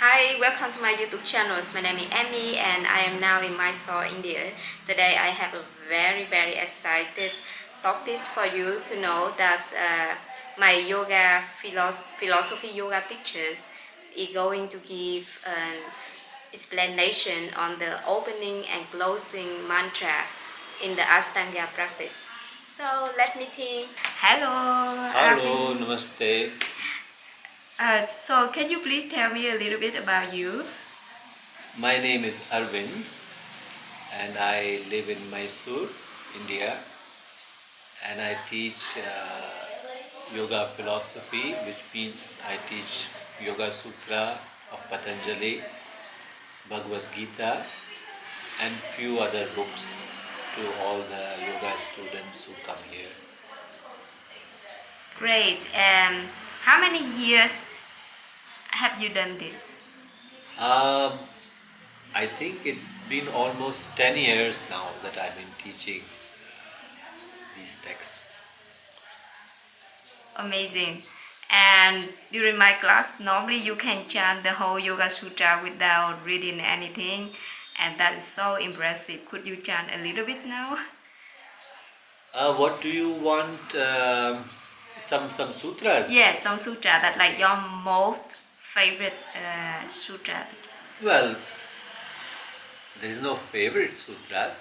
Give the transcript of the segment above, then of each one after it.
Hi, welcome to my YouTube channel. My name is Amy and I am now in Mysore, India. Today I have a very excited topic for you to know that my yoga philosophy yoga teachers is going to give an explanation on the opening and closing mantra in the Ashtanga practice. So let me think. Hello. Hello, namaste. So can you please tell me a little bit about you? My name is Arvind and I live in Mysore, India, and I teach yoga philosophy, which means I teach Yoga Sutra of Patanjali, Bhagavad Gita and few other books to all the yoga students who come here. Great. How many years have you done this? I think it's been almost 10 years now that I've been teaching these texts. Amazing. And during my class, normally you can chant the whole Yoga Sutra without reading anything, and that is so impressive. Could you chant a little bit now? What do you want? Some sutras? Yes, some sutra that like your most favorite sutra. Well, there is no favorite sutras,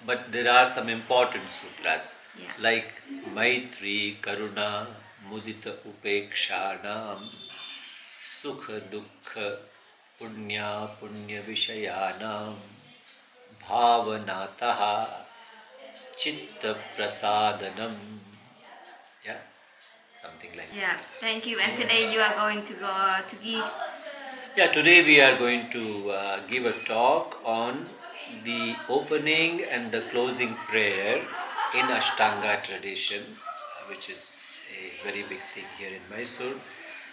but there are some important sutras. Yeah. Like Maitri, Karuna, Mudita Upekshanam, Sukha Dukkha, Punya Vishayanam, Bhavanataha, Chitta Prasadanam. Yeah, something like that. Yeah, thank you. And today you are going to go to give. Yeah, today we are going to give a talk on the opening and the closing prayer in Ashtanga tradition, which is a very big thing here in Mysore.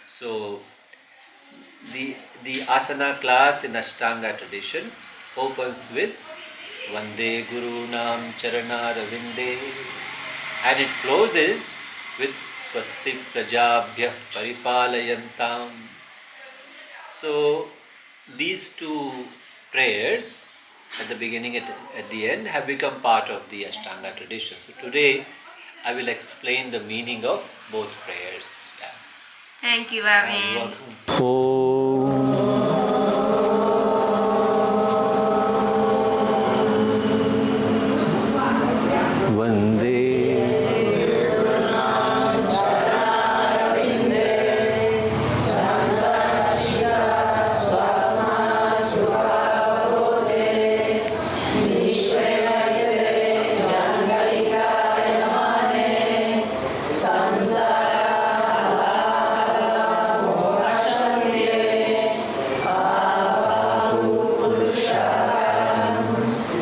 So, the asana class in Ashtanga tradition opens with Vande Gurunam Charanaravinde and it closes with Swasti Prajabhya Paripalayantam. So these two prayers at the beginning and at the end have become part of the Ashtanga tradition. So today I will explain the meaning of both prayers. Yeah. Thank you, Arvind. Vande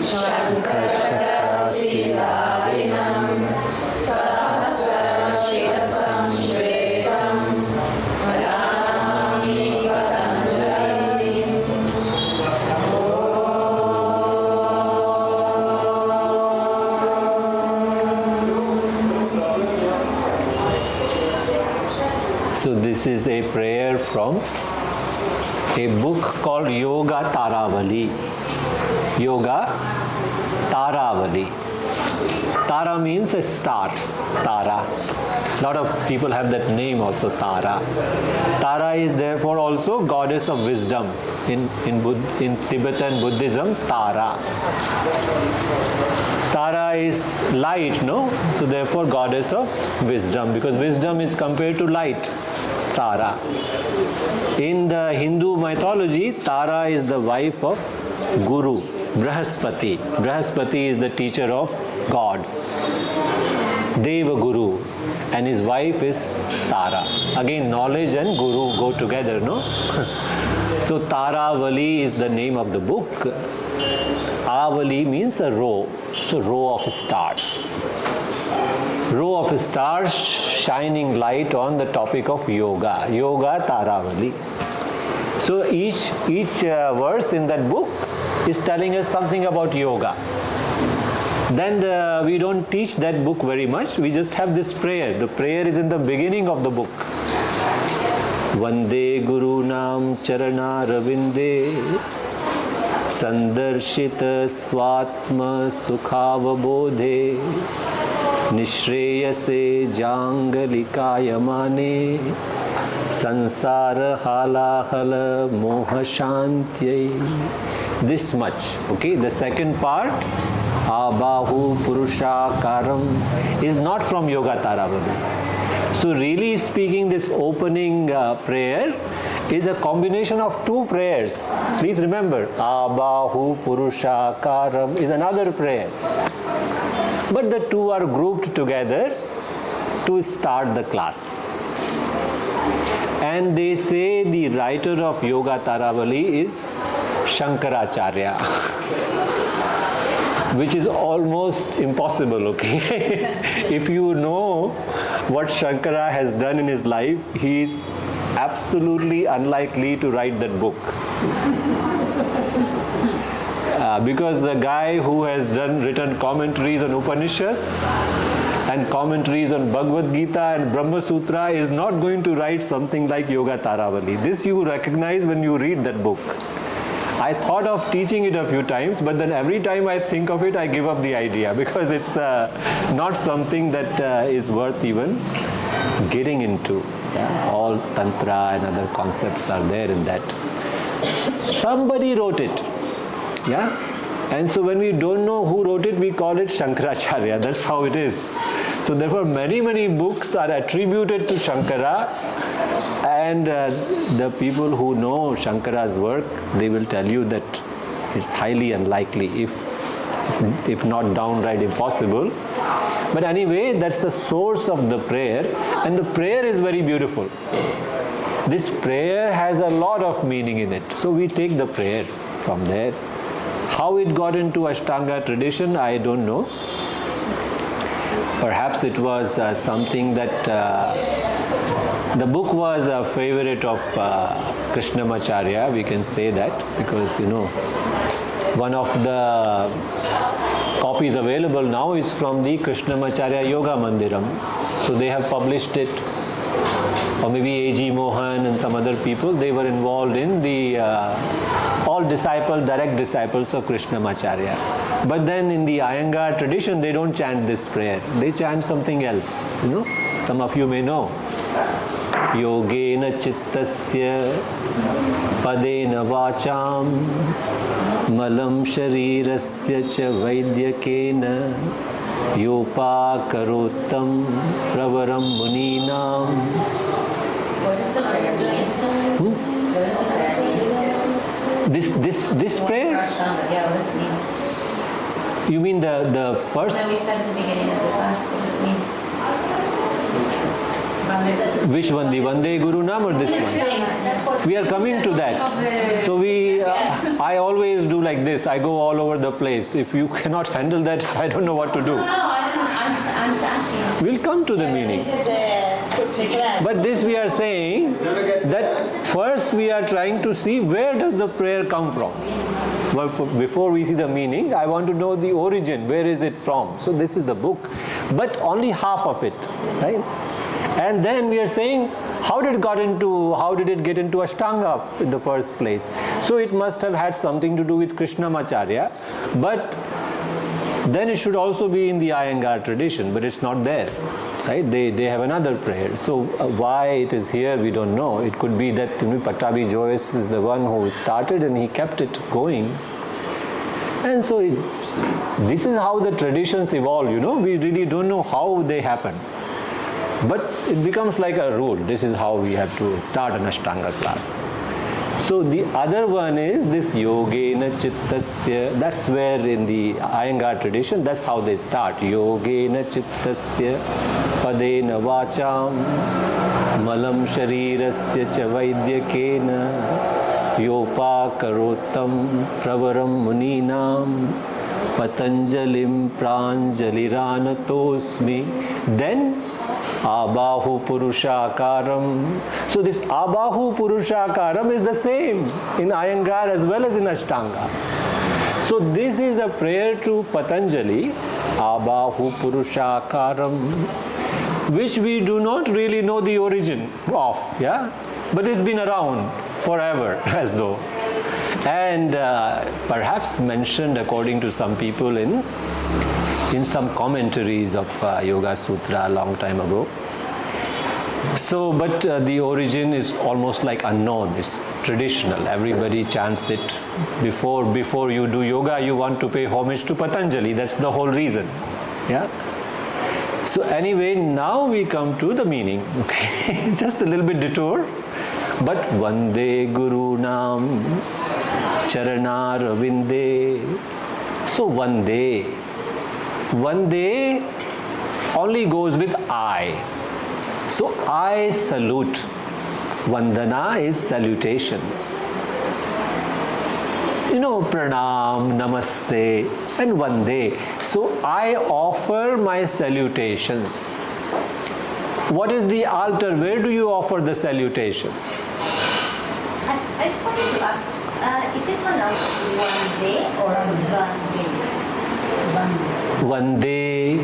Shankhacakrsi Dharinam, Sirasam, Svetam, Pranamami Patanjalim. So this is a prayer from a book called Yoga Taravali. Yoga Taravali. Tara means a star. Tara. A lot of people have that name also, Tara. Tara is therefore also goddess of wisdom. In Tibetan Buddhism, Tara. Tara is light, no? So therefore goddess of wisdom, because wisdom is compared to light. Tara. In the Hindu mythology, Tara is the wife of Guru, Brahaspati. Brahaspati is the teacher of gods, Deva Guru, and his wife is Tara. Again, knowledge and Guru go together, no? So Taravali is the name of the book. Avali means a row, so row of stars. Row of stars shining light on the topic of yoga. Yoga Taravali. So each verse in that book is telling us something about yoga. Then we don't teach that book very much. We just have this prayer. The prayer is in the beginning of the book. Vande Gurunam Charanaravinde Sandarshita Svatma Sukava Bodhe Nih Sreyase Jangalikayamane Samsara Halahala Mohashantyai. This much. Okay, the second part, Abahu Purushakaram, is not from Yoga Taravali. So really speaking, this opening prayer is a combination of two prayers. Please remember, Abahu Purushakaram is another prayer. But the two are grouped together to start the class. And they say the writer of Yoga Taravali is Shankhacakrsi, which is almost impossible, okay? If you know what Shankara has done in his life, he is absolutely unlikely to write that book. Because the guy who has written commentaries on Upanishads and commentaries on Bhagavad Gita and Brahma Sutra is not going to write something like Yoga Taravali. This you recognize when you read that book. I thought of teaching it a few times, but then every time I think of it, I give up the idea because it's not something that is worth even getting into. Yeah? All Tantra and other concepts are there in that. Somebody wrote it. Yeah? And so when we don't know who wrote it, we call it Shankaracharya. That's how it is. So therefore many books are attributed to Shankara, and the people who know Shankara's work, they will tell you that it's highly unlikely, if not downright impossible. But anyway, that's the source of the prayer, and the prayer is very beautiful. This prayer has a lot of meaning in it. So we take the prayer from there. How it got into Ashtanga tradition, I don't know. Perhaps it was something that the book was a favorite of Krishnamacharya, we can say that, because one of the copies available now is from the Krishnamacharya Yoga Mandiram. So they have published it, or maybe A.G. Mohan and some other people, they were involved in the all direct disciples of Krishnamacharya. But then in the Iyengar tradition, they don't chant this prayer. They chant something else. Some of you may know. Yogena chittasya padena vacham malam sharirasya cha vaidyakena yopakarotam pravaram muninam. What is the prayer doing? What is the prayer This prayer? Yeah, what does it mean? You mean the first? When we said at the beginning of the class, what does it mean? Which one? The Vande Gurunam or this one? We are coming to that. So I always do like this. I go all over the place. If you cannot handle that, I don't know what to do. No, I'm just asking. We'll come to the meaning. But this we are saying that first we are trying to see where does the prayer come from. Well, before we see the meaning, I want to know the origin. Where is it from? So this is the book, but only half of it, right? And then we are saying, how did it get into Ashtanga in the first place? So it must have had something to do with Krishnamacharya, but then it should also be in the Iyengar tradition, but it's not there. Right? They have another prayer. So why it is here, we don't know. It could be that Patabi Joyce is the one who started and he kept it going. And so this is how the traditions evolve. We really don't know how they happen. But it becomes like a rule. This is how we have to start an Ashtanga class. So the other one is this Yogena Chittasya. That's where in the Iyengar tradition, that's how they start. Yogena Chittasya Padena Vacham Malam Sharirasya Cha Vaidyakena Yopakarotam Pravaram Muninam Patanjalim Pranjaliranatosmi. Then Abahu Purushakaram. So this Abahu Purushakaram is the same in Iyengar as well as in Ashtanga. So this is a prayer to Patanjali, Abahu Purushakaram, which we do not really know the origin of. Yeah, but it's been around forever, as though. And perhaps mentioned according to some people in some commentaries of Yoga Sutra a long time ago. So, but the origin is almost like unknown. It's traditional. Everybody chants it before you do yoga. You want to pay homage to Patanjali. That's the whole reason. Yeah. So anyway, now we come to the meaning. Okay, just a little bit detour. But Vande Gurunam Charanaravinde. So Vande only goes with I. So I salute. Vandana is salutation. You know, pranam, namaste, and Vande. So I offer my salutations. What is the altar? Where do you offer the salutations? I just wanted to ask, is it pronounced Vande or Vande? Vande.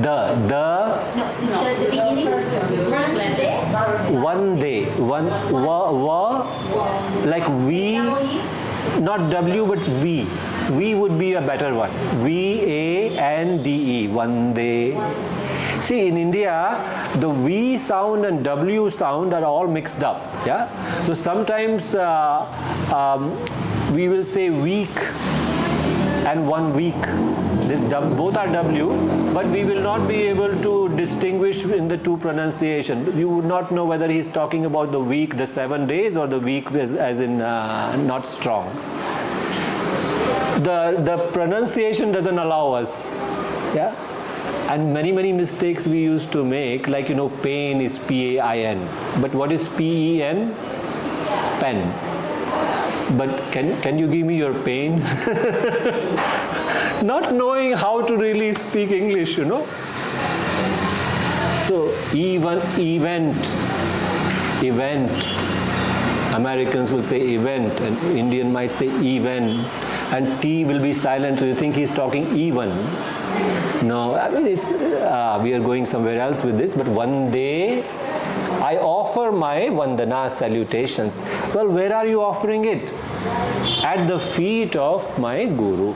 The beginning. First letter. Vande. Like we, not W but V. V would be a better one. V-A-N-D-E. Vande. See, in India, the V sound and W sound are all mixed up. Yeah. So sometimes we will say week and 1 week. Both are W, but we will not be able to distinguish in the two pronunciation. You would not know whether he's talking about the week, the 7 days, or the week as in not strong. The pronunciation doesn't allow us. Yeah. And many mistakes we used to make, like, you know, pain is P-A-I-N. But what is P-E-N? Pen. But can you give me your pain? Not knowing how to really speak English, you know. So event. Americans will say event, and Indian might say even, and T will be silent, so you think he's talking even. No, I mean, we are going somewhere else with this, but one day I offer my Vandana salutations. Well, where are you offering it? At the feet of my Guru.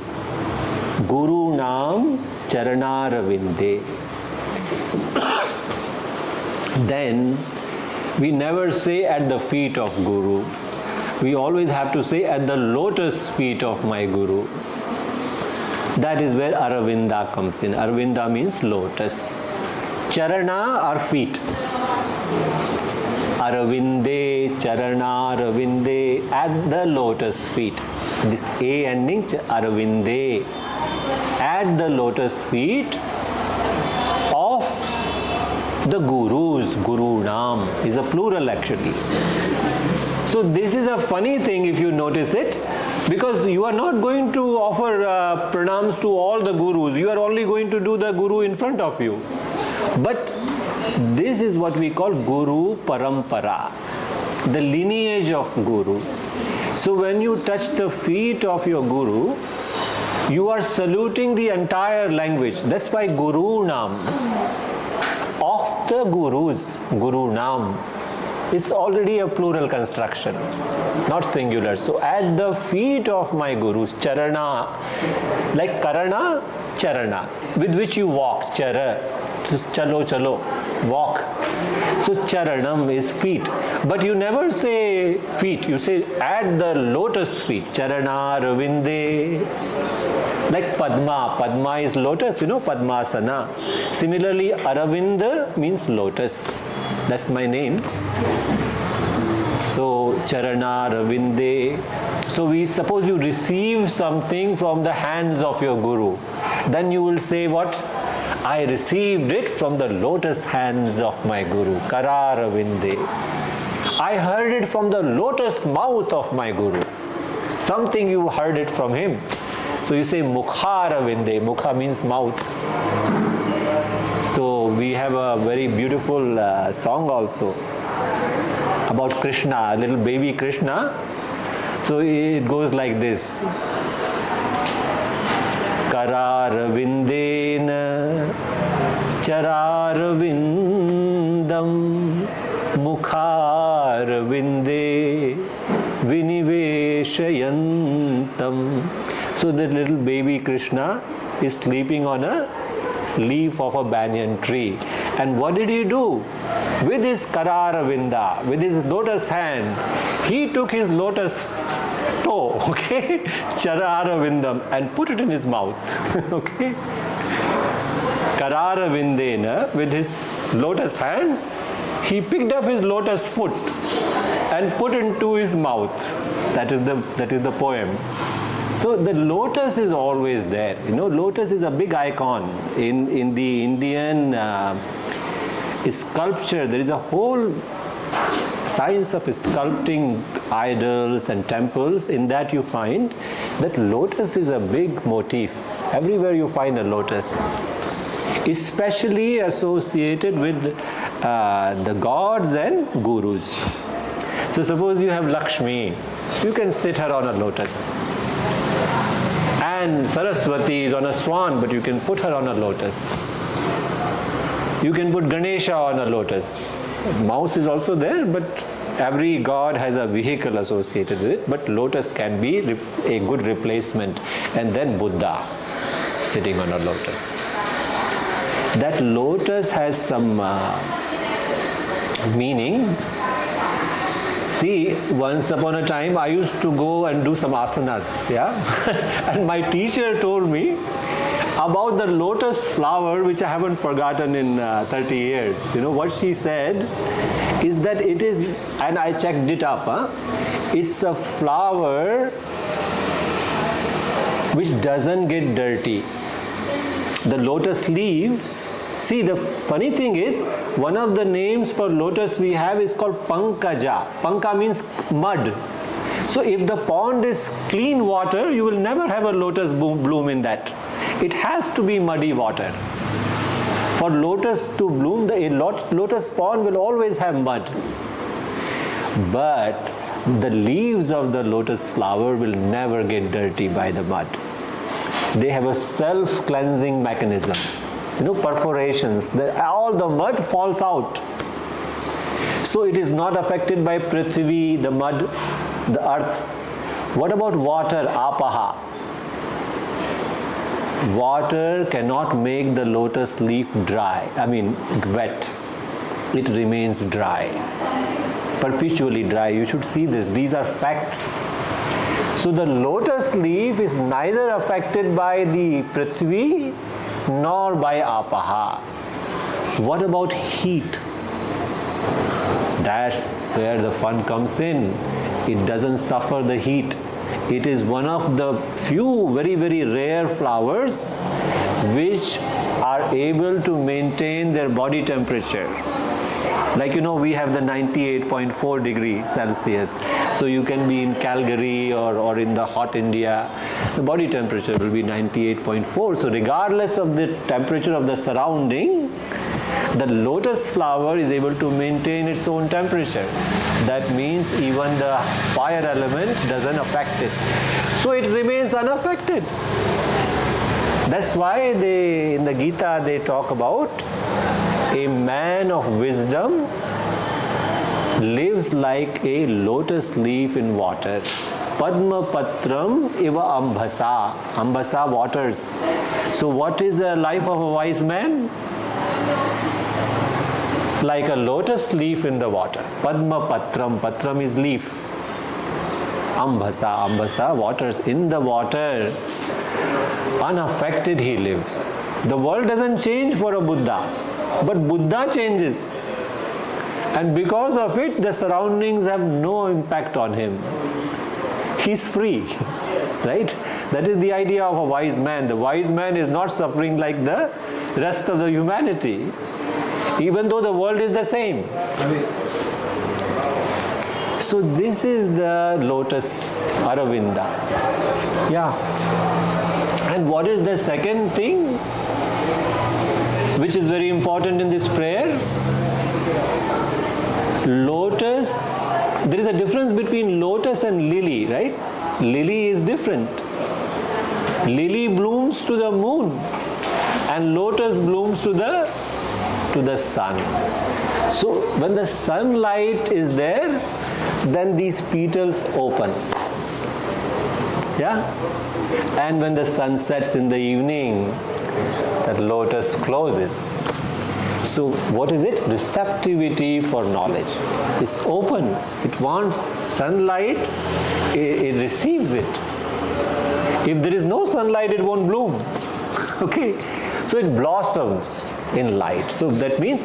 Gurunam Charanaravinde. Then we never say at the feet of Guru. We always have to say at the lotus feet of my Guru. That is where Aravinda comes in. Aravinda means lotus. Charana are feet. Aravinde, Charanaravinde, at the lotus feet. This A ending, Aravinde, at the lotus feet of the Gurus. Gurunam is a plural actually. So this is a funny thing if you notice it, because you are not going to offer pranams to all the Gurus. You are only going to do the Guru in front of you. But this is what we call Guru Parampara, the lineage of Gurus. So when you touch the feet of your Guru, you are saluting the entire language. That's why Gurunam, of the Gurus, Gurunam, is already a plural construction, not singular. So at the feet of my Gurus, Charana, like Karana, Charana, with which you walk, Chara, Chalo, Chalo, walk. So Charanam is feet. But you never say feet, you say at the lotus feet, Charanaravinde. Like Padma, Padma is lotus, you know, Padmasana. Similarly, Aravinda means lotus. That's my name. So Charanaravinde. So we suppose you receive something from the hands of your Guru. Then you will say what? I received it from the lotus hands of my Guru. Kararavinde. I heard it from the lotus mouth of my Guru. Something you heard it from him. So you say Mukharavinde. Mukha means mouth. So we have a very beautiful song also about Krishna, little baby Krishna. So it goes like this. Kararavindena Chararavindam Mukha niveshayantam. So the little baby Krishna is sleeping on a leaf of a banyan tree. And what did he do? With his Charanaravinde, with his lotus hand, he took his lotus toe, okay, Charanaravindam, and put it in his mouth, okay. Charanaravindena, with his lotus hands, he picked up his lotus foot and put into his mouth. That is the poem. So the lotus is always there. You know, lotus is a big icon in the Indian sculpture. There is a whole science of sculpting idols and temples. In that you find that lotus is a big motif. Everywhere you find a lotus, especially associated with the gods and gurus. So suppose you have Lakshmi, you can sit her on a lotus. And Saraswati is on a swan, but you can put her on a lotus. You can put Ganesha on a lotus. Mouse is also there, but every god has a vehicle associated with it, but lotus can be a good replacement. And then Buddha sitting on a lotus. That lotus has some meaning. See, once upon a time I used to go and do some asanas, yeah? And my teacher told me about the lotus flower, which I haven't forgotten in 30 years. You know what she said is that it is, and I checked it up, it's a flower which doesn't get dirty. The lotus leaves, see, the funny thing is, one of the names for lotus we have is called Pankaja. Panka means mud. So if the pond is clean water, you will never have a lotus bloom in that. It has to be muddy water. For lotus to bloom, the lotus pond will always have mud. But the leaves of the lotus flower will never get dirty by the mud. They have a self-cleansing mechanism. You know, perforations, all the mud falls out. So it is not affected by Prithvi, the mud, the earth. What about water, apaha? Water cannot make the lotus leaf dry, wet. It remains dry, perpetually dry. You should see this. These are facts. So the lotus leaf is neither affected by the Prithvi nor by apaha. What about heat? That's where the fun comes in. It doesn't suffer the heat. It is one of the few very, very rare flowers which are able to maintain their body temperature. Like, you know, we have the 98.4 degrees Celsius. So you can be in Calgary or in the hot India, the body temperature will be 98.4. So regardless of the temperature of the surrounding, the lotus flower is able to maintain its own temperature. That means even the fire element doesn't affect it. So it remains unaffected. That's why in the Gita they talk about a man of wisdom lives like a lotus leaf in water. Padma patram iva ambhasa. Ambhasa, waters. So what is the life of a wise man? Like a lotus leaf in the water. Padma patram. Patram is leaf. Ambhasa. Ambhasa, waters. In the water, unaffected he lives. The world doesn't change for a Buddha, but Buddha changes. And because of it, the surroundings have no impact on him. He's free, right? That is the idea of a wise man. The wise man is not suffering like the rest of the humanity, even though the world is the same. So this is the lotus Aravinda. Yeah. And what is the second thing which is very important in this prayer? Lotus, there is a difference between lotus and lily, right? Lily is different. Lily blooms to the moon and lotus blooms to the sun. So when the sunlight is there, then these petals open. Yeah? And when the sun sets in the evening, that lotus closes. So what is it? Receptivity for knowledge. It's open. It wants sunlight. It receives it. If there is no sunlight, it won't bloom. Okay? So it blossoms in light. So that means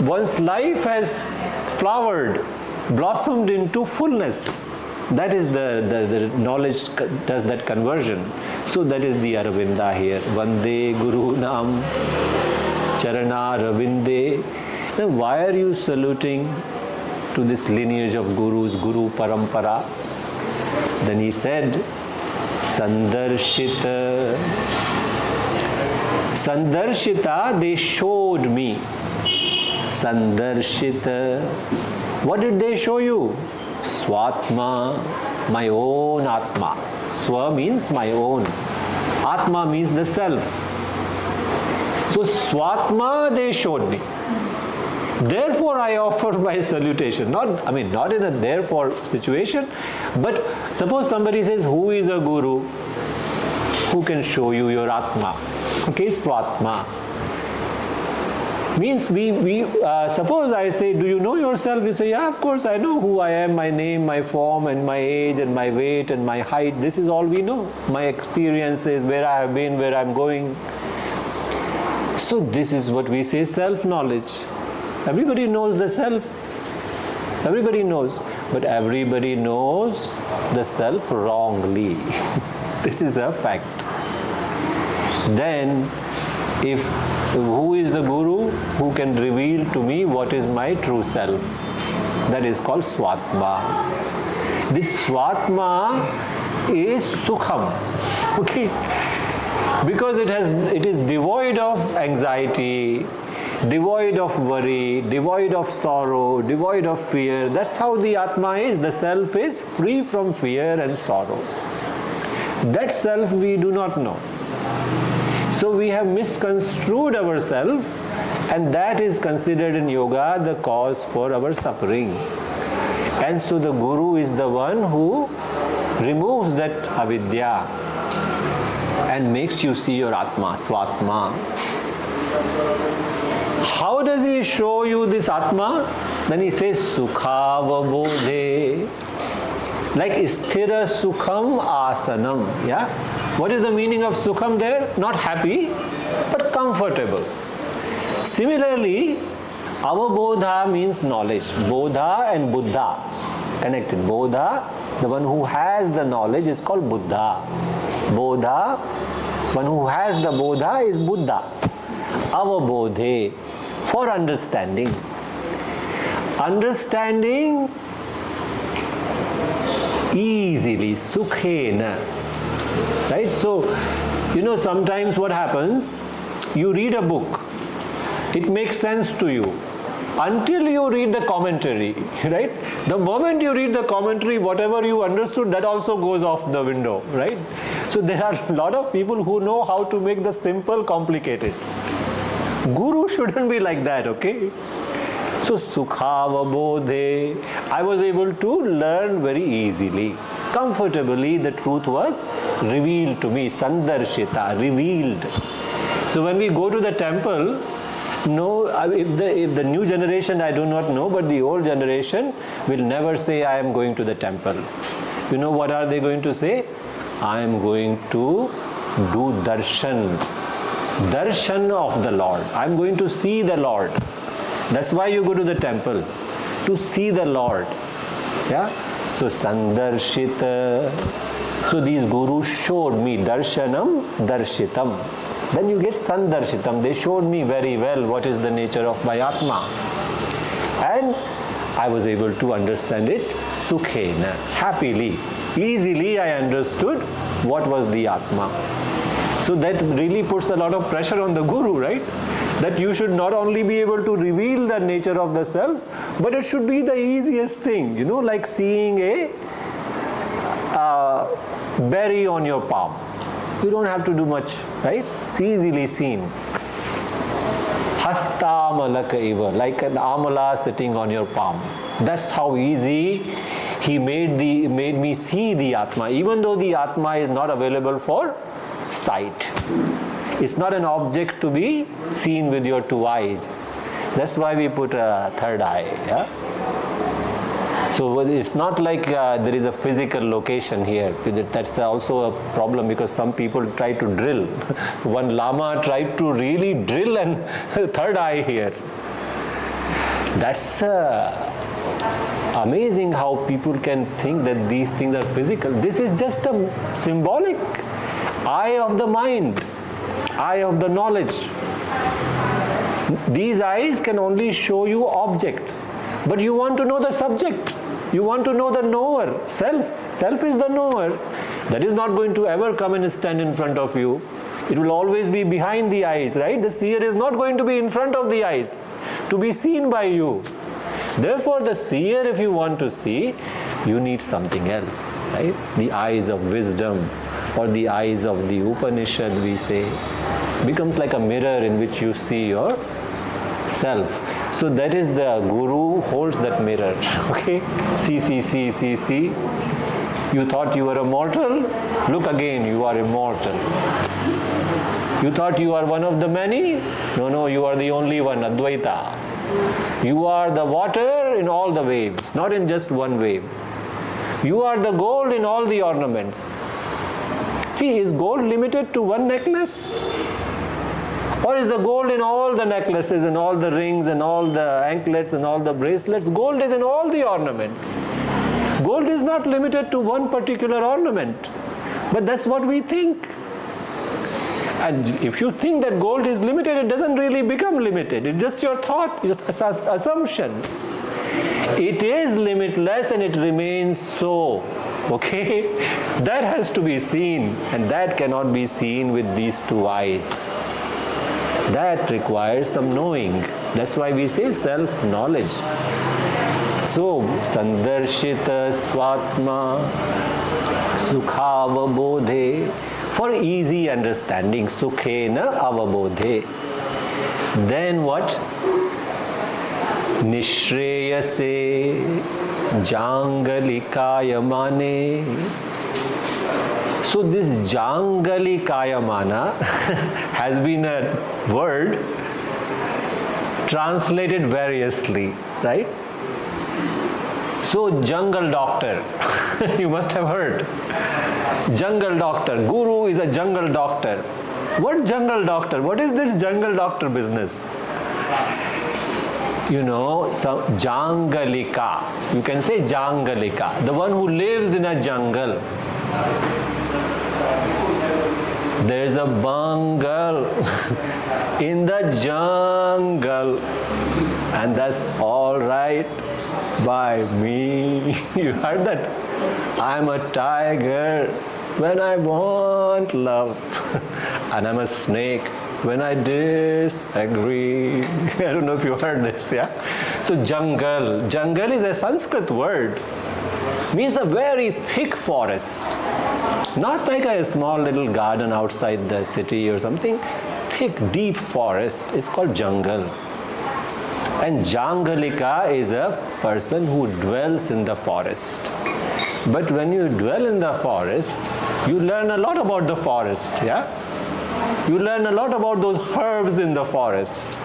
once life has flowered, blossomed into fullness, that is the knowledge does that conversion. So that is the Aravinda here. Vande Gurunam Charanaravinde. Now why are you saluting to this lineage of gurus, Guru Parampara? Then he said, Sandarshita. Sandarshita, they showed me. Sandarshita. What did they show you? Svatma, my own Atma. Swa means my own. Atma means the self. So Svatma they showed me. Therefore I offer my salutation. Not in a therefore situation, but suppose somebody says, who is a guru? Who can show you your Atma? Okay, Svatma. Means we suppose I say, do you know yourself? You say, yeah, of course I know who I am, my name, my form, and my age, and my weight, and my height. This is all we know. My experiences, where I have been, where I'm going. So this is what we say self-knowledge. Everybody knows the self. Everybody knows. But everybody knows the self wrongly. This is a fact. Then, who is the guru who can reveal to me what is my true self? That is called Svatma. This Svatma is Sukham. Okay? Because it is devoid of anxiety, devoid of worry, devoid of sorrow, devoid of fear. That's how the Atma is. The self is free from fear and sorrow. That self we do not know. So we have misconstrued ourselves, and that is considered in yoga the cause for our suffering. And so the guru is the one who removes that avidya and makes you see your Atma, Svatma. How does he show you this Atma? Then he says, Sukava Bodhe. Like Sthira Sukham Asanam. Yeah? What is the meaning of Sukham there? Not happy, but comfortable. Similarly, Avabodha means knowledge. Bodha and Buddha connected. Bodha, the one who has the knowledge, is called Buddha. Bodha, one who has the Bodha is Buddha. Avabodhe, for understanding. Understanding easily, sukhena. Right? So, sometimes what happens, you read a book, it makes sense to you until you read the commentary, right? The moment you read the commentary, whatever you understood, that also goes off the window, right? So there are a lot of people who know how to make the simple complicated. Guru shouldn't be like that, okay? So Sukhava Bodhe, I was able to learn very easily. Comfortably, the truth was revealed to me. Sandarshita, revealed. So when we go to the temple, if the new generation, I do not know, but the old generation will never say, I am going to the temple. You know what are they going to say? I am going to do darshan. Darshan of the Lord. I am going to see the Lord. That's why you go to the temple, to see the Lord. Yeah? So Sandarshita. So these gurus showed me darshanam, darshitam. Then you get Sandarshitam. They showed me very well what is the nature of my Atma. And I was able to understand it sukhena, happily. Easily I understood what was the Atma. So that really puts a lot of pressure on the guru, right? That you should not only be able to reveal the nature of the self, but it should be the easiest thing, like seeing a berry on your palm. You don't have to do much, right? It's easily seen. Hastamalaka eva, like an amala sitting on your palm. That's how easy he made me see the Atma, even though the Atma is not available for sight. It's not an object to be seen with your two eyes. That's why we put a third eye. Yeah? So it's not like there is a physical location here. That's also a problem, because some people try to drill. One Lama tried to really drill and third eye here. That's amazing how people can think that these things are physical. This is just a symbolic eye of the mind, eye of the knowledge. These eyes can only show you objects, but you want to know the subject. You want to know the knower, self. Self is the knower. That is not going to ever come and stand in front of you. It will always be behind the eyes, right? The seer is not going to be in front of the eyes to be seen by you. Therefore, the seer, if you want to see, you need something else, right? The eyes of wisdom, or the eyes of the Upanishad, we say, becomes like a mirror in which you see your self. So that is the Guru holds that mirror. Okay? See. You thought you were a mortal? Look again, you are immortal. You thought you are one of the many? No, you are the only one, Advaita. You are the water in all the waves, not in just one wave. You are the gold in all the ornaments. See, is gold limited to one necklace? Or is the gold in all the necklaces and all the rings and all the anklets and all the bracelets? Gold is in all the ornaments. Gold is not limited to one particular ornament. But that's what we think. And if you think that gold is limited, it doesn't really become limited. It's just your thought, it's assumption. It is limitless and it remains so. Okay? That has to be seen, and that cannot be seen with these two eyes. That requires some knowing. That's why we say self-knowledge. So, Sandarshita, Svatma, Sukava, Bodhe, for easy understanding, Sukhena avabodhe. Then what? Nih Sreyase Jangalikayamane. So this Jangalikayamana has been a word translated variously, right? So jungle doctor, you must have heard. Jungle doctor, Guru is a jungle doctor. What jungle doctor? What is this jungle doctor business? You know, some Jangalika. You can say Jangalika, the one who lives in a jungle. There is a bungle in the jungle, and that's all right by me. You heard that? I'm a tiger when I want love, and I'm a snake when I disagree. I don't know if you heard this, yeah? So jungle. Jungle is a Sanskrit word. Means a very thick forest. Not like a small little garden outside the city or something. Thick, deep forest is called jungle. And Jangalika is a person who dwells in the forest. But when you dwell in the forest, you learn a lot about the forest, yeah? You learn a lot about those herbs in the forest.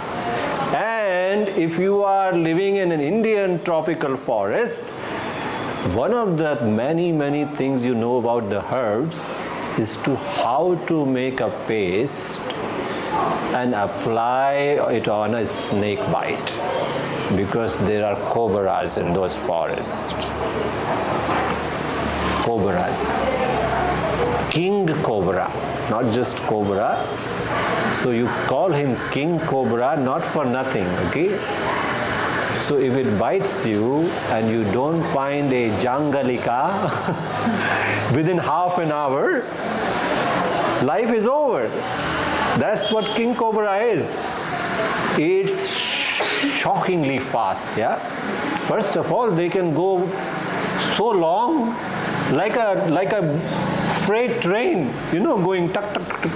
And if you are living in an Indian tropical forest, one of the many things you know about the herbs is to how to make a paste and apply it on a snake bite, because there are cobras in those forests. Cobras. King Cobra, not just Cobra. So you call him King Cobra not for nothing, okay? So if it bites you and you don't find a Jangalika within half an hour, life is over. That's what King Cobra is. It's shockingly fast, yeah? First of all, they can go so long, like a freight train, you know, going tuck, tuck, tuck, tuck.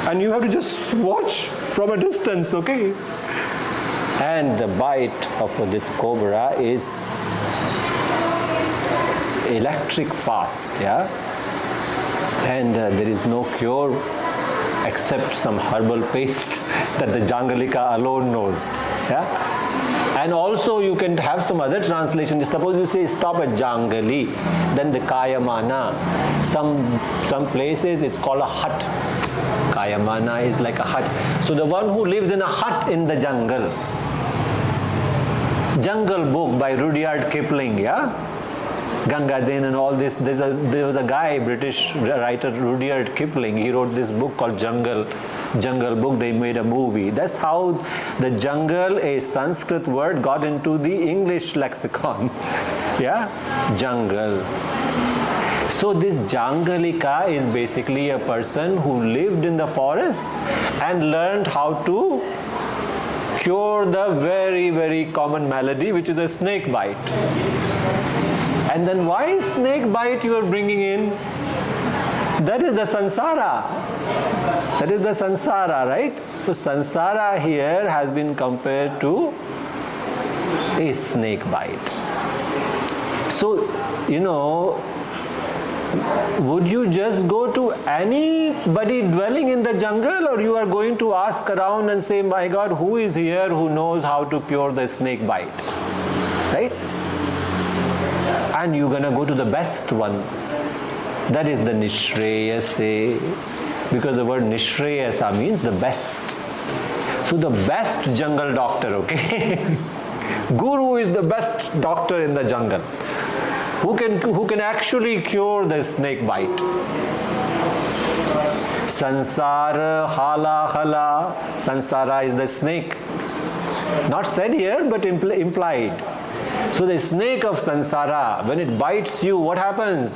And you have to just watch from a distance, okay? And the bite of this cobra is electric fast, yeah? And there is no cure except some herbal paste that the Jangalika alone knows, yeah? And also you can have some other translation. Suppose you say stop at Jangali, then the Kayamana. Some places it's called a hut. Kayamana is like a hut. So the one who lives in a hut in the jungle. Jungle Book by Rudyard Kipling, yeah? Ganga Din and all this. There was a guy, British writer Rudyard Kipling. He wrote this book called Jungle Book. They made a movie. That's how the jungle, a Sanskrit word, got into the English lexicon. Yeah, jungle. So this Jangalika is basically a person who lived in the forest and learned how to cure the very, very common malady, which is a snake bite. And then why snake bite you are bringing in? That is the samsara. That is the samsara, right? So samsara here has been compared to a snake bite. So, would you just go to anybody dwelling in the jungle, or you are going to ask around and say, my God, who is here who knows how to cure the snake bite? Right? And you're going to go to the best one. That is the Nih Sreyase, because the word Nih Sreyasa means the best. So the best jungle doctor, okay? Guru is the best doctor in the jungle. Who can actually cure the snake bite? Samsara, Halahala. Samsara is the snake. Not said here, but implied. So the snake of samsara, when it bites you, what happens?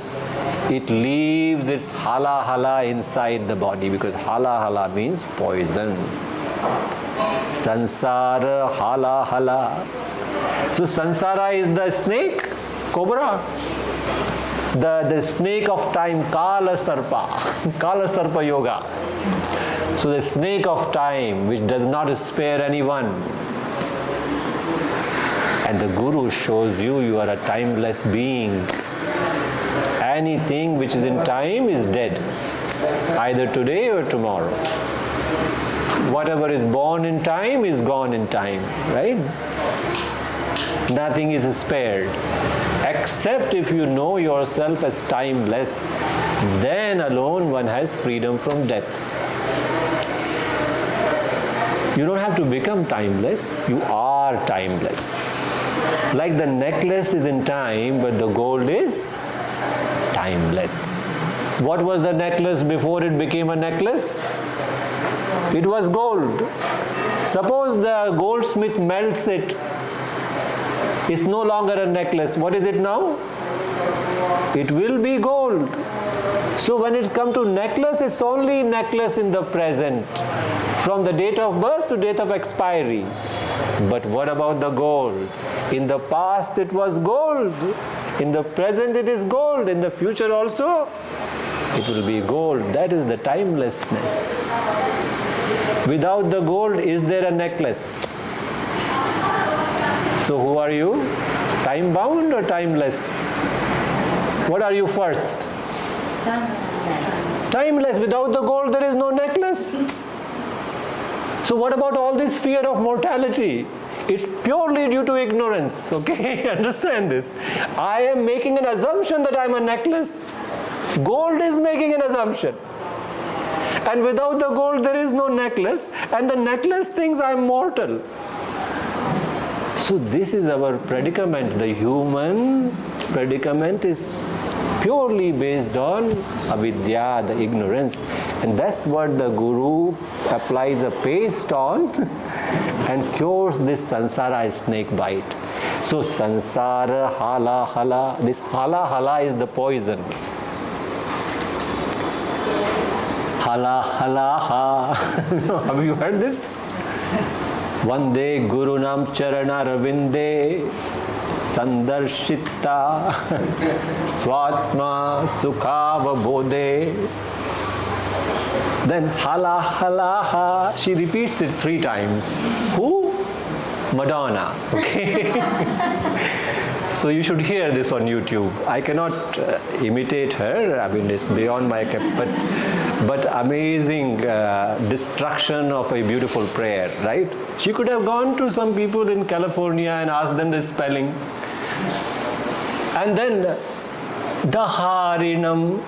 It leaves its halahala inside the body, because halahala means poison. Samsara, halahala. So samsara is the snake, cobra. The snake of time, Kala Sarpa yoga. So the snake of time, which does not spare anyone. And the Guru shows you are a timeless being. Anything which is in time is dead, either today or tomorrow. Whatever is born in time is gone in time, right? Nothing is spared, except if you know yourself as timeless. Then alone one has freedom from death. You don't have to become timeless, you are timeless. Like the necklace is in time, but the gold is timeless. What was the necklace before it became a necklace? It was gold. Suppose the goldsmith melts it. It's no longer a necklace. What is it now? It will be gold. So when it comes to necklace, it's only necklace in the present, from the date of birth to date of expiry. But what about the gold? In the past it was gold. In the present it is gold. In the future also it will be gold. That is the timelessness. Without the gold, is there a necklace? So who are you? Time bound or timeless? What are you first? Timeless. Timeless. Without the gold there is no necklace. So what about all this fear of mortality? It's purely due to ignorance, okay? Understand this. I am making an assumption that I am a necklace. Gold is making an assumption. And without the gold there is no necklace, and the necklace thinks I am mortal. So this is our predicament. The human predicament is purely based on avidya, the ignorance. And that's what the Guru applies a paste on and cures this samsara snake bite. So samsara, halahala, this halahala is the poison. Halahala. Have you heard this? Vande Gurunam Charanaravinde Sandarshita Svatma Sukava Bodhe. Then Halahala. She repeats it 3 times. Who? Madonna. Okay. So you should hear this on YouTube. I cannot imitate her. I mean, it's beyond my but amazing destruction of a beautiful prayer, right? She could have gone to some people in California and asked them the spelling. And then Dharinam,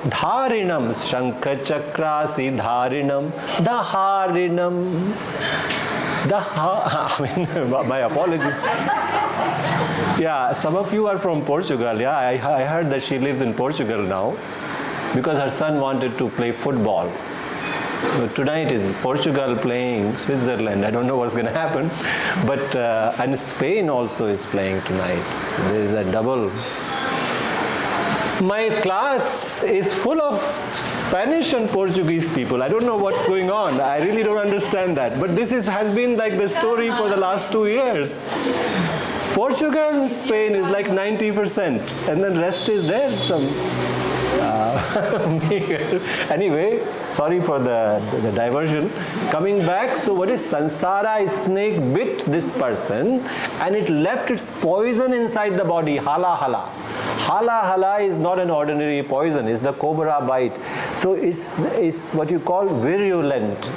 Shankhacakrsi Dharinam, Dharinam. I mean, my apologies. Yeah, some of you are from Portugal. Yeah, I heard that she lives in Portugal now because her son wanted to play football. But tonight is Portugal playing Switzerland. I don't know what's going to happen. But, and Spain also is playing tonight. There is a double. My class is full of Spanish and Portuguese people. I don't know what's going on. I really don't understand that. But this has been like the story for the last 2 years. Portugal and Spain is like 90%. And then rest is there. Some. Anyway, sorry for the diversion. Coming back, so what is Samsara? A snake bit this person and it left its poison inside the body. Halahala. Halahala is not an ordinary poison, it's the cobra bite. So it's what you call virulent,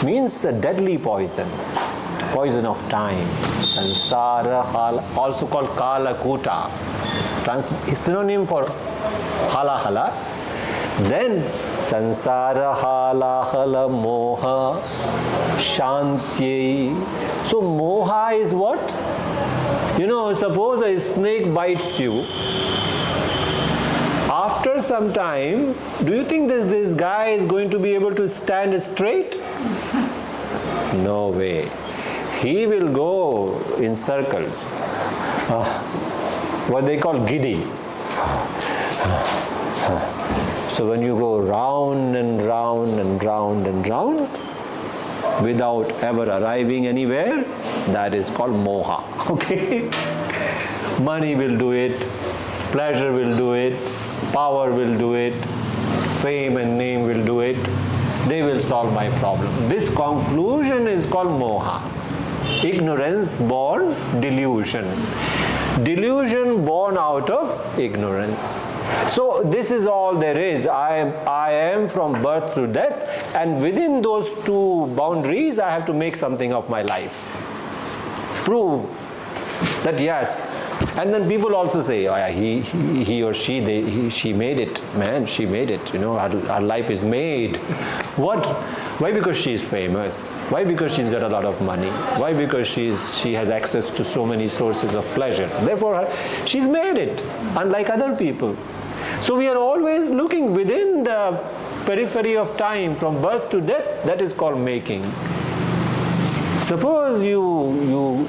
means a deadly poison. Poison of time. Samsara, also called Kalakuta. Synonym for Halahala. Then Samsara, Halahala, Moha, Shantyai. So Moha is what? Suppose a snake bites you. After some time, do you think this guy is going to be able to stand straight? No way. He will go in circles. What they call giddy. So when you go round and round and round and round without ever arriving anywhere, that is called moha. Okay? Money will do it, pleasure will do it, power will do it, fame and name will do it. They will solve my problem. This conclusion is called moha. Ignorance born delusion. Delusion born out of ignorance. So this is all there is. I am from birth to death, and within those two boundaries I have to make something of my life. Prove that yes. And then people also say, oh yeah, he or she, she made it, man, she made it, her life is made. What? Why? Because she is famous. Why? Because she's got a lot of money. Why? Because she has access to so many sources of pleasure. Therefore, she's made it, unlike other people. So we are always looking within the periphery of time, from birth to death. That is called making. Suppose you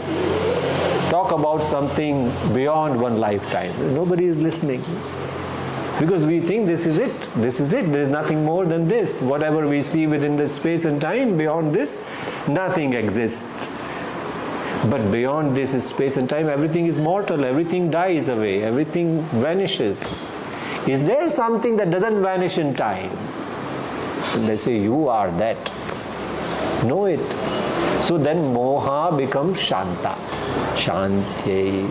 talk about something beyond one lifetime. Nobody is listening. Because we think this is it, there is nothing more than this. Whatever we see within the space and time, beyond this, nothing exists. But beyond this space and time, everything is mortal, everything dies away, everything vanishes. Is there something that doesn't vanish in time? And they say, you are that. Know it. So then moha becomes shanta, shantyai.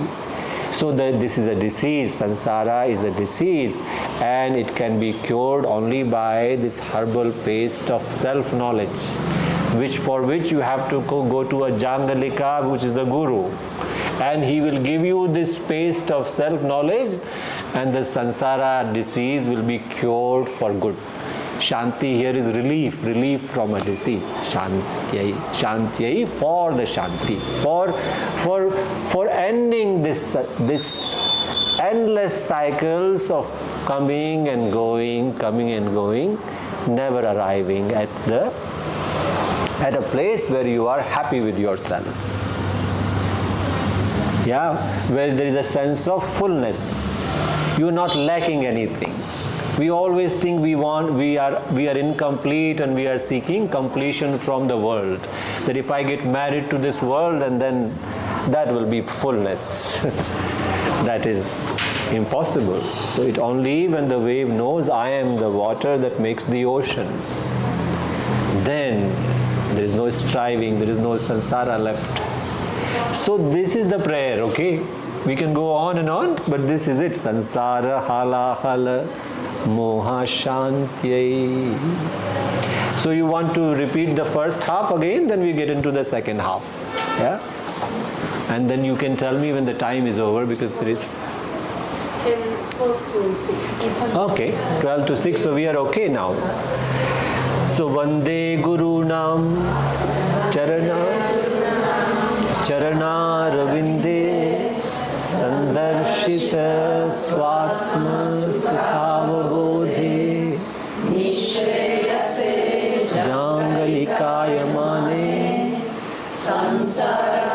So that this is a disease, samsara is a disease, and it can be cured only by this herbal paste of self-knowledge, for which you have to go to a Jangalika, which is the guru, and he will give you this paste of self-knowledge, and the samsara disease will be cured for good. Shanti here is relief from a disease. Shantyai for the shanti, for ending this endless cycles of coming and going, never arriving at a place where you are happy with yourself. Yeah, where there is a sense of fullness. You are not lacking anything. We always think we are incomplete, and we are seeking completion from the world. That if I get married to this world, and then that will be fullness. That is impossible. So it only when the wave knows I am the water that makes the ocean, then there is no striving, there is no samsara left. So this is the prayer, okay? We can go on and on, but this is it. Samsara, Halahala, Mohashantyai. So you want to repeat the first half again, then we get into the second half. Yeah? And then you can tell me when the time is over, because there is 12 to 6. okay, 12 to 6, so we are okay now. So Vande Gurunam Charanaravinde Sandarshita Svatma Sukava Bodhe Nih Sreyase Jangalikayamane Samsara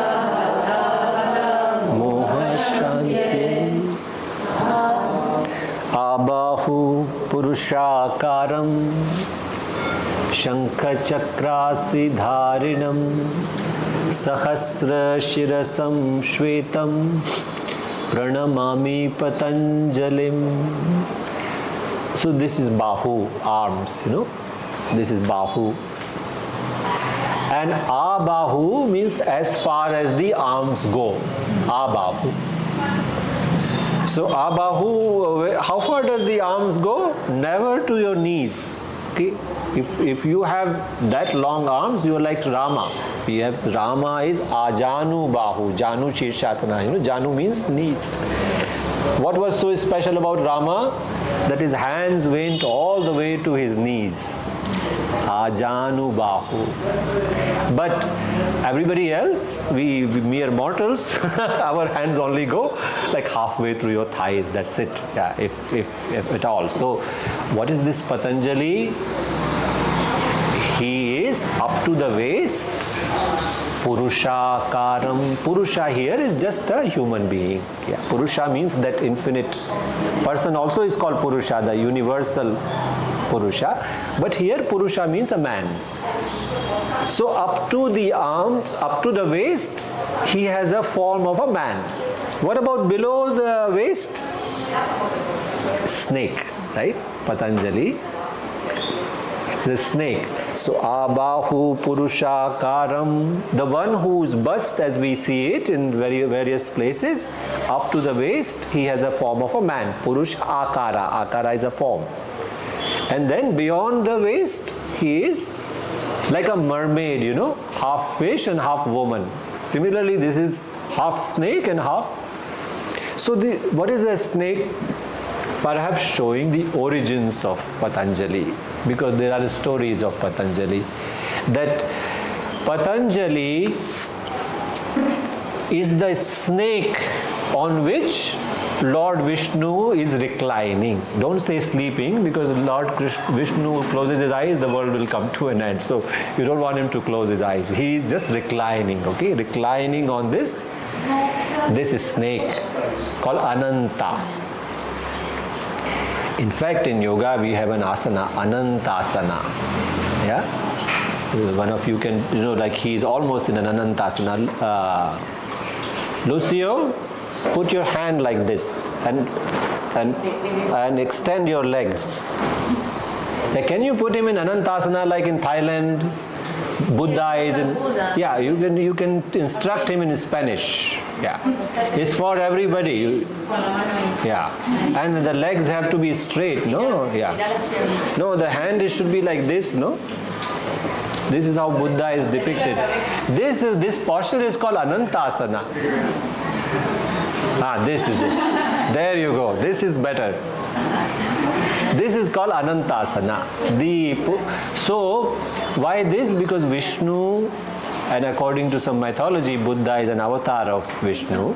Mohashantyai Abahu Purushakaram Shankhacakrsi Dharinam Sahasra Sirasam Svetam Pranamami Patanjalim. So this is Bahu, arms, you know. This is Bahu. And Abahu means as far as the arms go. Abahu. So Abahu, how far does the arms go? Never to your knees. Okay? If you have that long arms, you are like Rama. We have Rama is Ajanu Bahu, Janu Chirshatana. You know, Janu means knees. What was so special about Rama? That his hands went all the way to his knees. Ajanu Bahu. But everybody else, we mere mortals, our hands only go like halfway through your thighs. That's it. Yeah, if at all. So, what is this Patanjali? He is up to the waist. Purushakaram. Purusha here is just a human being. Yeah. Purusha means that infinite person also is called Purusha, the universal Purusha. But here Purusha means a man. So up to the arm, up to the waist, he has a form of a man. What about below the waist? Snake, right? Patanjali. The snake. So Abahu Purushakaram, the one whose bust as we see it in various places, up to the waist, he has a form of a man. Purusha Akara. Akara is a form. And then beyond the waist, he is like a mermaid, you know, half fish and half woman. Similarly, this is half snake and half. So what is the snake? Perhaps showing the origins of Patanjali, because there are stories of Patanjali, that Patanjali is the snake on which Lord Vishnu is reclining. Don't say sleeping, because Lord Vishnu closes his eyes, the world will come to an end. So you don't want him to close his eyes. He is just reclining, okay? Reclining on this is snake called Ananta. In fact, in yoga we have an asana, Anantasana. Yeah? One of you can, you know, like he is almost in an Anantasana. Lucio, put your hand like this and extend your legs. Like, can you put him in Anantasana like in Thailand? Buddha is in. Yeah, you can instruct him in Spanish. Yeah, it's for everybody. Yeah, and the legs have to be straight. No, yeah, no, the hand should be like this. No, this is how Buddha is depicted. This posture is called Anantasana. This is it. There you go. This is better. This is called Anantasana. So, why this? Because Vishnu, and according to some mythology, Buddha is an avatar of Vishnu,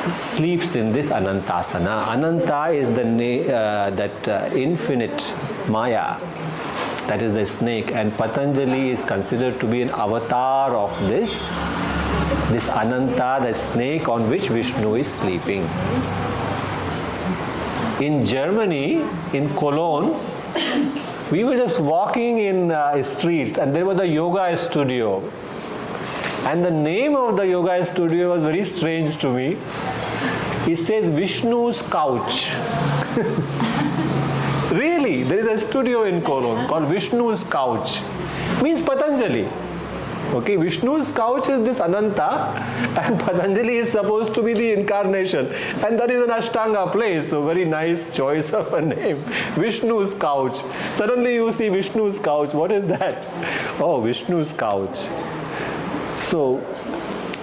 sleeps in this Anantasana. Ananta is the infinite Maya. That is the snake. And Patanjali is considered to be an avatar of this Ananta, the snake on which Vishnu is sleeping. In Germany, in Cologne, we were just walking in streets, and there was a yoga studio. And the name of the yoga studio was very strange to me. It says Vishnu's Couch. Really, there is a studio in Cologne called Vishnu's Couch. Means Patanjali. Okay, Vishnu's couch is this Ananta, and Patanjali is supposed to be the incarnation, and that is an Ashtanga place. So very nice choice of a name, Vishnu's couch. Suddenly you see Vishnu's couch. What is that? Oh, Vishnu's couch. So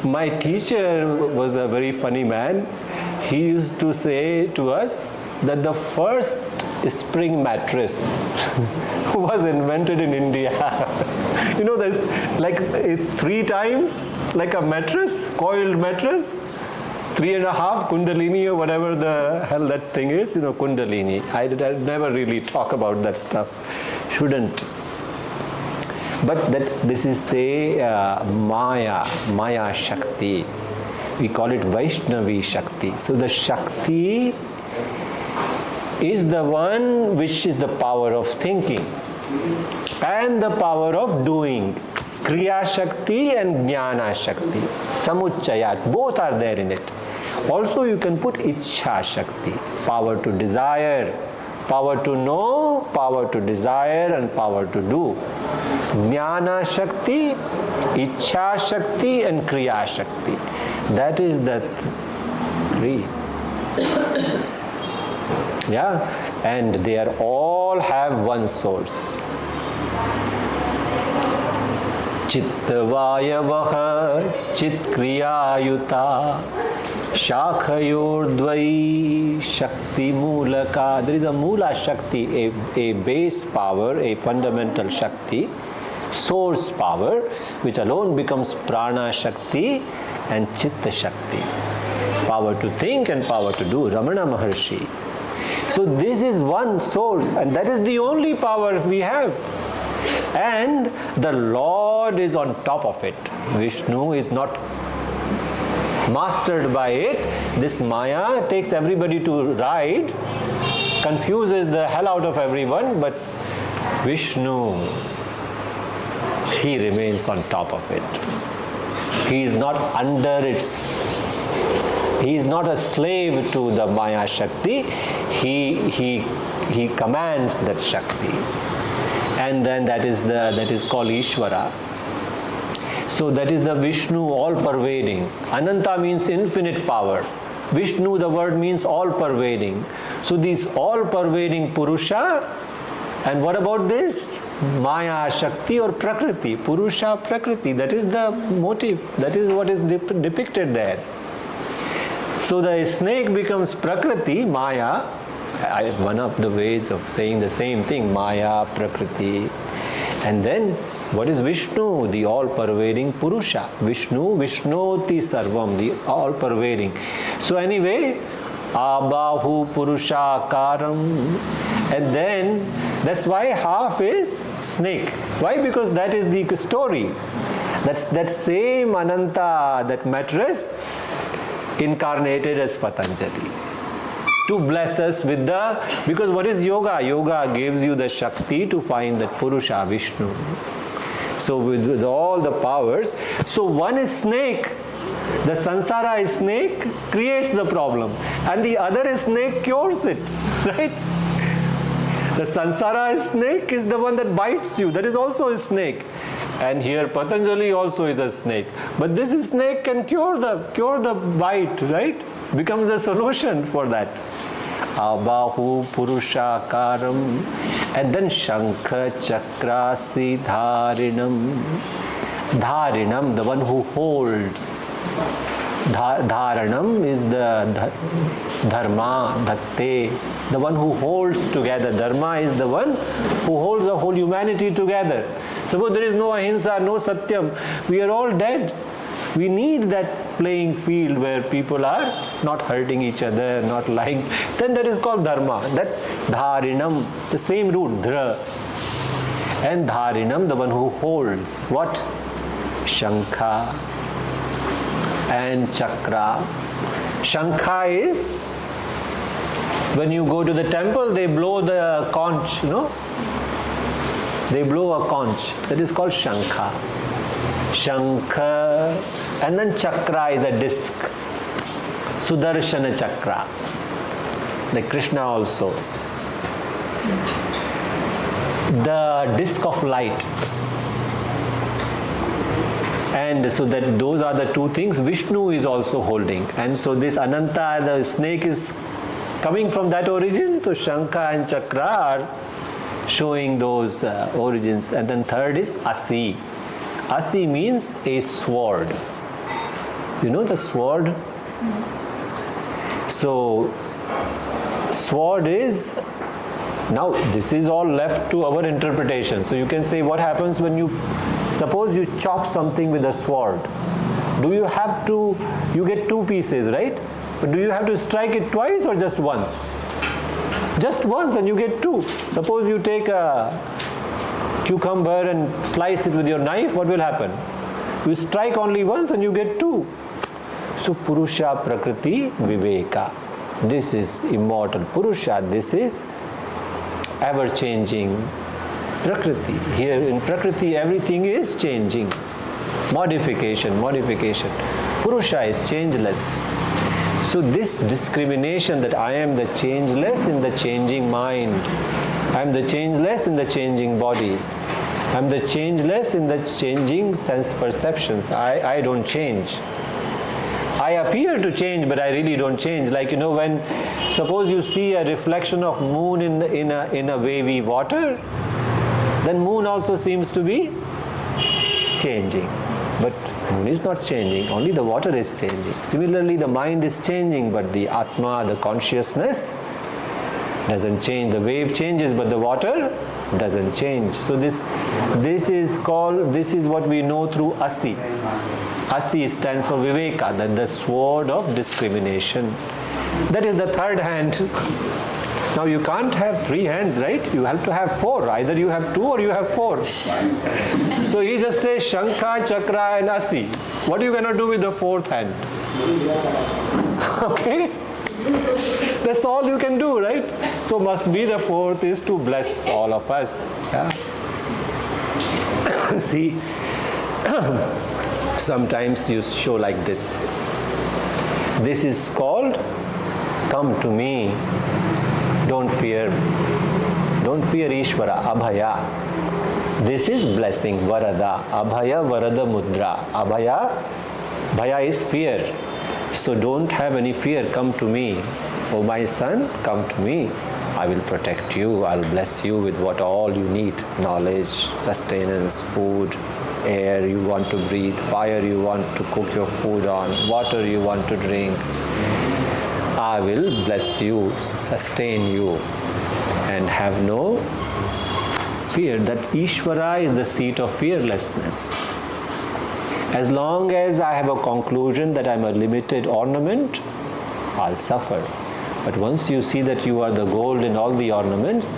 my teacher was a very funny man. He used to say to us that the first spring mattress was invented in India. You know, there's like it's 3 times like a mattress, coiled mattress, 3.5 Kundalini or whatever the hell that thing is. You know, Kundalini. I never really talk about that stuff. Shouldn't. But this is the Maya Shakti. We call it Vaishnavi Shakti. So the Shakti is the one which is the power of thinking and the power of doing. Kriya Shakti and Jnana Shakti. Samuchayat. Both are there in it. Also you can put Ichha Shakti. Power to desire, power to know, power to desire, and power to do. Jnana Shakti, Ichha Shakti, and Kriya Shakti. That is the 3. Yeah, and they are all have one source. Chittavayavaha Chitkriyayuta Shakhayurdvai Shakti Mulaka. There is a Mula Shakti, a base power, a fundamental Shakti, source power, which alone becomes Prana Shakti and Chitta Shakti. Power to think and power to do. Ramana Maharshi. So this is one source, and that is the only power we have. And the Lord is on top of it. Vishnu is not mastered by it. This Maya takes everybody to ride, confuses the hell out of everyone, but Vishnu, he remains on top of it. He is not under its. He is not a slave to the Maya Shakti. He commands that Shakti, and then that is called Ishvara. So that is the Vishnu, all-pervading. Ananta means infinite power. Vishnu, the word means all-pervading. So this all-pervading Purusha, and what about this? Maya Shakti or Prakriti. Purusha, Prakriti. That is the motive. That is what is depicted there. So the snake becomes Prakriti, Maya. One of the ways of saying the same thing, Maya, Prakriti. And then, what is Vishnu? The all-pervading Purusha. Vishnu, Vishnoti Sarvam, the all-pervading. So anyway, Abahu Purushakaram. And then, that's why half is snake. Why? Because that is the story. That's that same Ananta, that mattress, incarnated as Patanjali. To bless us with because what is yoga? Yoga gives you the Shakti to find that Purusha, Vishnu. So with all the powers, so one is snake, the Samsara is snake, creates the problem, and the other is snake cures it, right? The Samsara is snake is the one that bites you, that is also a snake. And here Patanjali also is a snake. But this snake can cure the bite, right? Becomes the solution for that. Abahu Purushakaram. And then Shankhacakrsi Dharinam. Dharinam, the one who holds. Dharanam is the dharma, dhatte, the one who holds together. Dharma is the one who holds the whole humanity together. Suppose there is no ahimsa, no satyam, we are all dead. We need that playing field where people are not hurting each other, not lying. Then that is called dharma. That dharinam, the same root, dhra. And dharinam, the one who holds. What? Shankha and chakra. Shankha is when you go to the temple, they blow the conch, you know. They blow a conch. That is called Shankha. Shankha. And then chakra is a disc. Sudarshana chakra. Like Krishna also. The disc of light. And so that those are the two things Vishnu is also holding. And so this Ananta, the snake, is coming from that origin. So Shankha and Chakra are showing those origins. And then third is Asi. Asi means a sword. You know the sword? So sword is, now this is all left to our interpretation. So you can say, what happens when you, suppose you chop something with a sword. Do you have to, you get two pieces, right? But do you have to strike it twice or just once? Just once and you get two. Suppose you take a cucumber and slice it with your knife, what will happen? You strike only once and you get two. So Purusha, Prakriti, Viveka. This is immortal Purusha. This is ever-changing Prakriti. Here in Prakriti everything is changing. Modification, modification. Purusha is changeless. So this discrimination that I am the changeless in the changing mind, I am the changeless in the changing body, I am the changeless in the changing sense perceptions. I don't change. I appear to change, but I really don't change. Like, you know, when suppose you see a reflection of moon in a wavy water, then moon also seems to be changing. But moon is not changing, only the water is changing. Similarly, the mind is changing, but the Atma, the consciousness, doesn't change. The wave changes, but the water doesn't change. So this is what we know through Asi. Asi stands for Viveka, the sword of discrimination. That is the third hand. Now you can't have three hands, right? You have to have four. Either you have two or you have four. So he just says Shankha, Chakra and Asi. What are you going to do with the fourth hand? Okay? That's all you can do, right? So must be the fourth is to bless all of us. Yeah? See, sometimes you show like this. This is called come to me. Don't fear. Don't fear Ishvara. Abhaya. This is blessing. Varada. Abhaya, Varada Mudra. Abhaya. Bhaya is fear. So don't have any fear. Come to me. Oh my son, come to me. I will protect you. I'll bless you with what all you need. Knowledge, sustenance, food, air you want to breathe, fire you want to cook your food on, water you want to drink. I will bless you, sustain you, and have no fear. That Ishvara is the seat of fearlessness. As long as I have a conclusion that I'm a limited ornament, I'll suffer. But once you see that you are the gold in all the ornaments,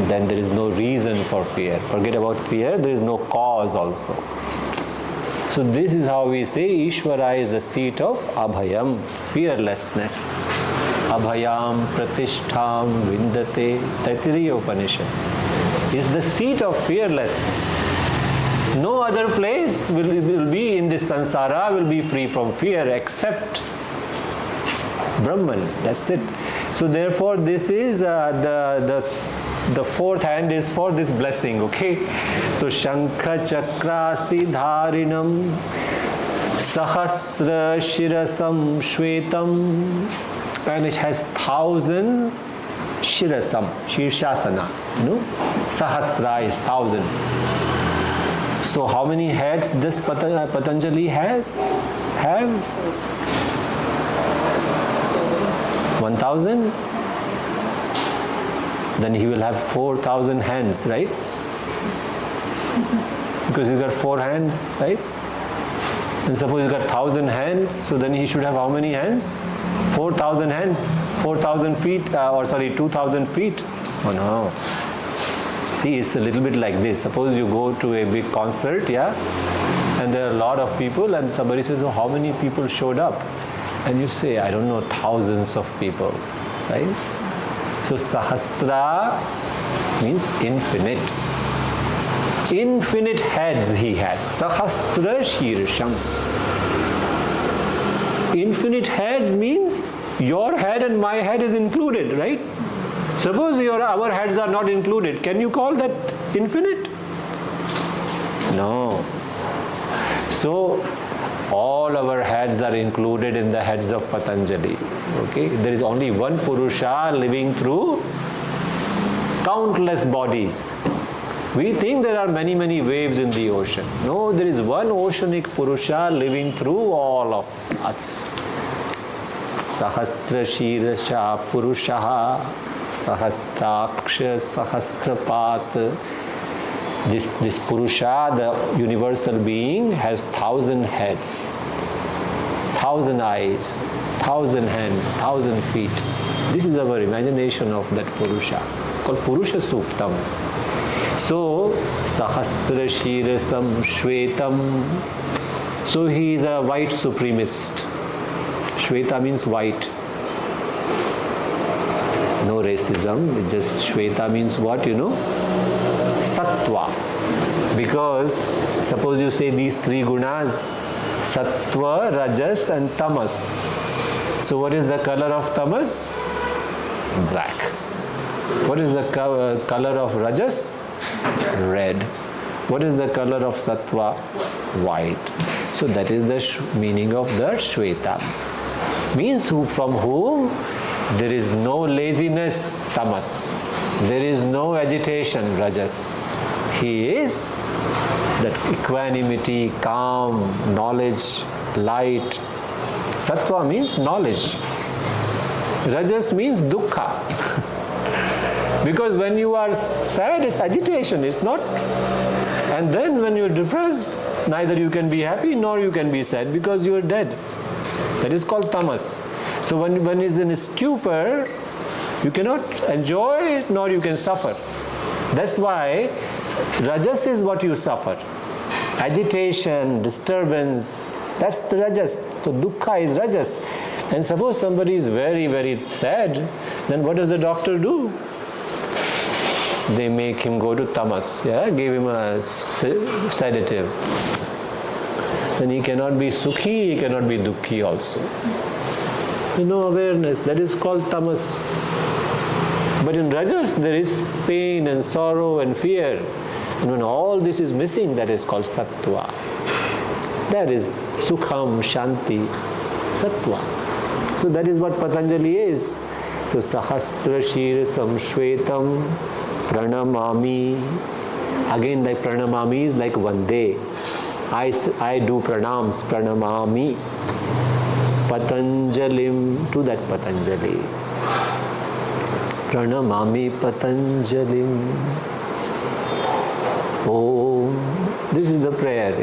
then there is no reason for fear. Forget about fear, there is no cause also. So this is how we say Ishvara is the seat of Abhayam, fearlessness. Abhayam Pratishtham Vindate, Taittiriya Upanishad, is the seat of fearlessness. No other place will be in this samsara, will be free from fear except Brahman. That's it. So therefore this is the fourth hand is for this blessing, okay? So Shankhacakrsi Dharinam Sahasra Sirasam Svetam, and it has 1,000 Sirasam, Shirshasana, you know? Sahasra is 1,000. So how many heads does Patanjali have? 1,000? Then he will have 4,000 hands, right? Because he's got 4 hands, right? And suppose he's got 1,000 hands, so then he should have how many hands? 4,000 hands, 4,000 feet, 2,000 feet. Oh no. See, it's a little bit like this. Suppose you go to a big concert, yeah, and there are a lot of people, and somebody says, oh, how many people showed up? And you say, I don't know, thousands of people, right? So Sahasra means infinite. Infinite heads he has. Sahasra Shirsham. Infinite heads means your head and my head is included, right? Suppose our heads are not included. Can you call that infinite? No. So all our heads are included in the heads of Patanjali. Okay? There is only one Purusha living through countless bodies. We think there are many, many waves in the ocean. No, there is one oceanic Purusha living through all of us. Sahasra Shirasha Purushaha Sahastraksha Sahasrapat. This Purusha, the universal being, has 1,000 heads, 1,000 eyes, 1,000 hands, 1,000 feet. This is our imagination of that Purusha, called Purusha Suktam. So, Sahasra Sirasam Svetam. So he is a white supremacist. Sveta means white. No racism, just Sveta means what, you know? Sattva. Because suppose you say these three gunas, Sattva, Rajas and Tamas. So what is the color of Tamas? Black. What is the color of Rajas? Red. What is the color of Sattva? White. So that is the meaning of the Shweta. Means from whom there is no laziness, Tamas. There is no agitation, Rajas. He is that equanimity, calm, knowledge, light. Sattva means knowledge. Rajas means dukkha. Because when you are sad, it's agitation, it's not. And then when you're depressed, neither you can be happy nor you can be sad because you are dead. That is called tamas. So when it's in stupor, you cannot enjoy nor you can suffer. That's why Rajas is what you suffer. Agitation, disturbance, that's the Rajas. So dukkha is Rajas. And suppose somebody is very, very sad, then what does the doctor do? They make him go to tamas, give him a sedative. Then he cannot be sukhi, he cannot be dukkhi also. No awareness, that is called tamas. But in Rajas, there is pain and sorrow and fear. And when all this is missing, that is called sattva. That is sukham, shanti, sattva. So that is what Patanjali is. So Sahasra Sirasam Svetam Pranamami. Again, like Pranamami is like Vande. I do pranams, Pranamami Patanjalim, to that Patanjali. Pranamami Patanjalim. Om. This is the prayer,